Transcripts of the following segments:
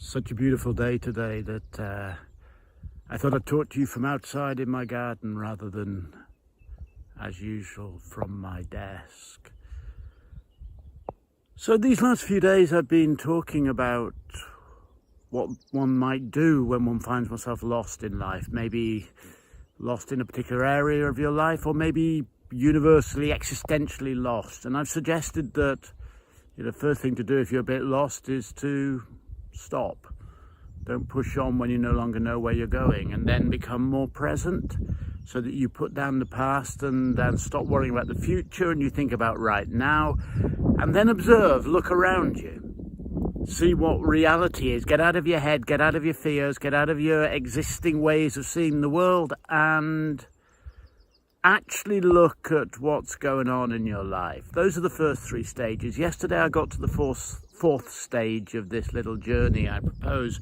Such a beautiful day today that I thought I'd talk to you from outside in my garden rather than, as usual, from my desk. So these last few days I've been talking about what one might do when one finds oneself lost in life, maybe lost in a particular area of your life, or maybe universally, existentially lost. And I've suggested that the first thing to do if you're a bit lost is to stop. Don't push on when you no longer know where you're going, and then become more present so that you put down the past and stop worrying about the future and you think about right now, and then observe, look around you, see what reality is. Get out of your head, get out of your fears, get out of your existing ways of seeing the world, and actually look at what's going on in your life. Those are the first three stages. Yesterday I got to the fourth stage of this little journey I propose,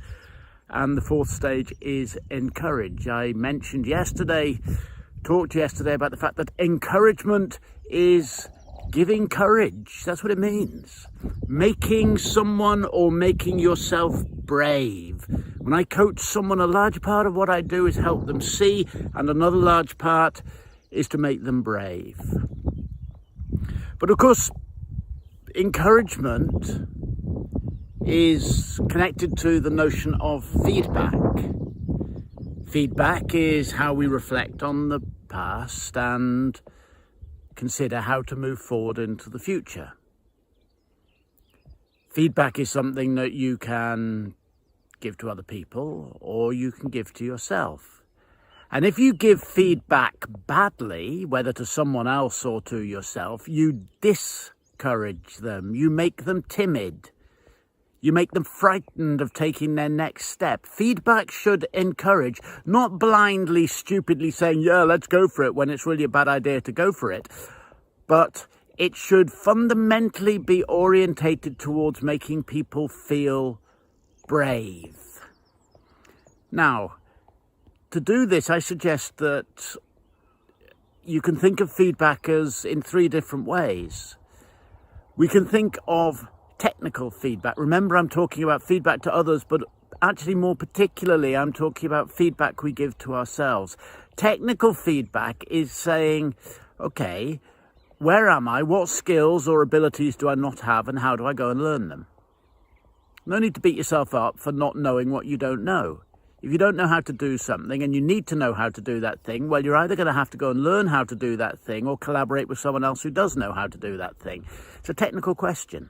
and the fourth stage is encourage. I talked yesterday about the fact that encouragement is giving courage. That's what it means. Making someone or making yourself brave. When I coach someone, a large part of what I do is help them see, and another large part is to make them brave. But of course, encouragement is connected to the notion of feedback. Feedback is how we reflect on the past and consider how to move forward into the future. Feedback is something that you can give to other people or you can give to yourself. And if you give feedback badly, whether to someone else or to yourself, you discourage them, you make them timid, you make them frightened of taking their next step. Feedback should encourage, not blindly, stupidly saying, yeah, let's go for it, when it's really a bad idea to go for it. But it should fundamentally be orientated towards making people feel brave. Now, to do this, I suggest that you can think of feedback as in three different ways. We can think of technical feedback. Remember, I'm talking about feedback to others, but actually more particularly, I'm talking about feedback we give to ourselves. Technical feedback is saying, okay, where am I? What skills or abilities do I not have, and how do I go and learn them? No need to beat yourself up for not knowing what you don't know. If you don't know how to do something and you need to know how to do that thing, well, you're either going to have to go and learn how to do that thing or collaborate with someone else who does know how to do that thing. It's a technical question.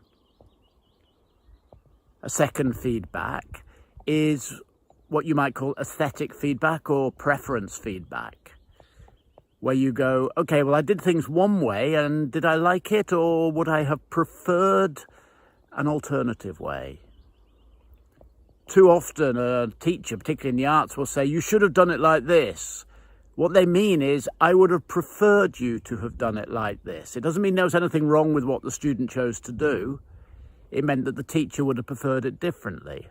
A second feedback is what you might call aesthetic feedback or preference feedback, where you go, okay, well, I did things one way, and did I like it, or would I have preferred an alternative way? Too often a teacher, particularly in the arts, will say, you should have done it like this. What they mean is, I would have preferred you to have done it like this. It doesn't mean there was anything wrong with what the student chose to do. It meant that the teacher would have preferred it differently.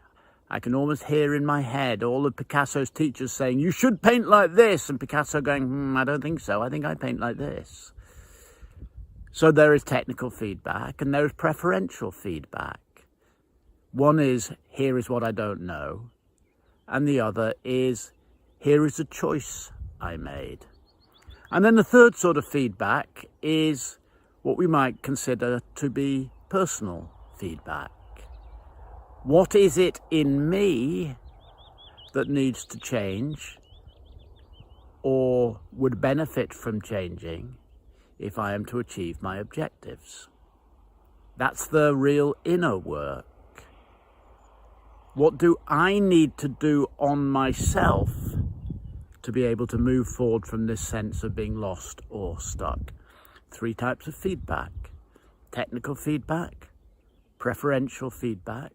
I can almost hear in my head all of Picasso's teachers saying, you should paint like this, and Picasso going, I don't think so. I think I paint like this. So there is technical feedback and there is preferential feedback. One is, here is what I don't know. And the other is, here is a choice I made. And then the third sort of feedback is what we might consider to be personal feedback. What is it in me that needs to change or would benefit from changing if I am to achieve my objectives? That's the real inner work. What do I need to do on myself to be able to move forward from this sense of being lost or stuck? Three types of feedback: technical feedback, preferential feedback,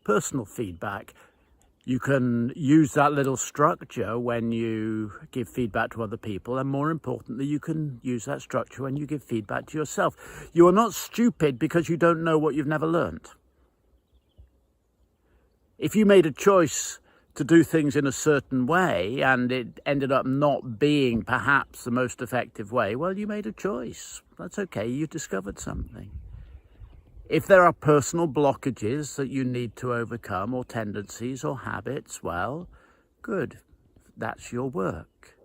personal feedback. You can use that little structure when you give feedback to other people, and more importantly, you can use that structure when you give feedback to yourself. You are not stupid because you don't know what you've never learned. If you made a choice to do things in a certain way and it ended up not being perhaps the most effective way, well, you made a choice. That's okay, you discovered something. If there are personal blockages that you need to overcome, or tendencies or habits, well, good. That's your work.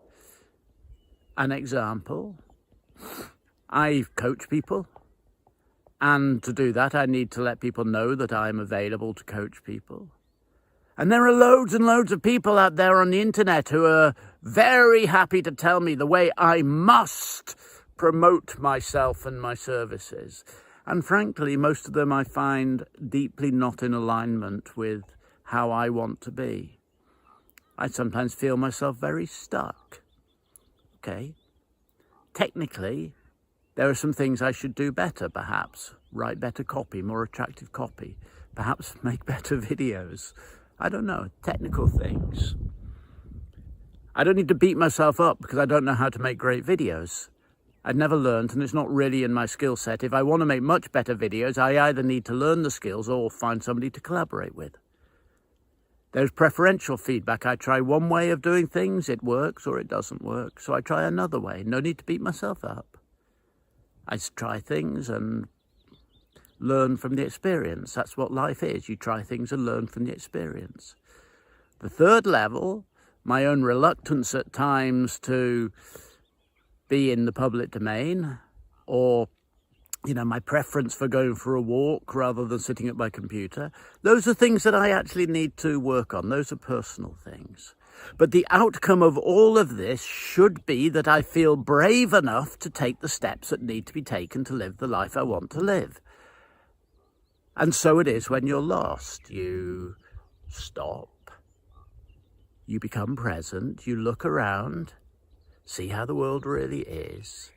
An example, I coach people, and to do that, I need to let people know that I'm available to coach people. And there are loads and loads of people out there on the internet who are very happy to tell me the way I must promote myself and my services. And frankly, most of them I find deeply not in alignment with how I want to be. I sometimes feel myself very stuck. Okay. Technically, there are some things I should do better, perhaps. Write better copy, more attractive copy. Perhaps make better videos. I don't know, technical things. I don't need to beat myself up because I don't know how to make great videos. I've never learned, and it's not really in my skill set. If I want to make much better videos, I either need to learn the skills or find somebody to collaborate with. There's preferential feedback. I try one way of doing things, it works or it doesn't work. So I try another way. No need to beat myself up. I try things and learn from the experience. That's what life is. You try things and learn from the experience. The third level, my own reluctance at times to be in the public domain, or my preference for going for a walk rather than sitting at my computer. Those are things that I actually need to work on. Those are personal things. But the outcome of all of this should be that I feel brave enough to take the steps that need to be taken to live the life I want to live. And so it is when you're lost. You stop, you become present, you look around, see how the world really is.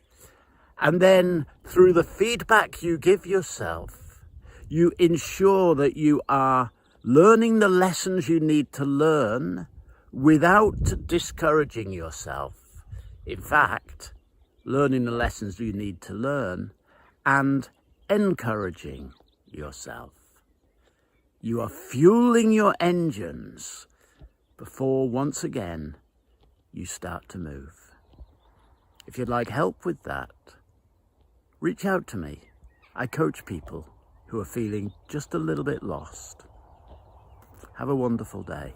And then through the feedback you give yourself, you ensure that you are learning the lessons you need to learn without discouraging yourself. In fact, learning the lessons you need to learn and encouraging yourself. You are fueling your engines before once again you start to move. If you'd like help with that, reach out to me. I coach people who are feeling just a little bit lost. Have a wonderful day.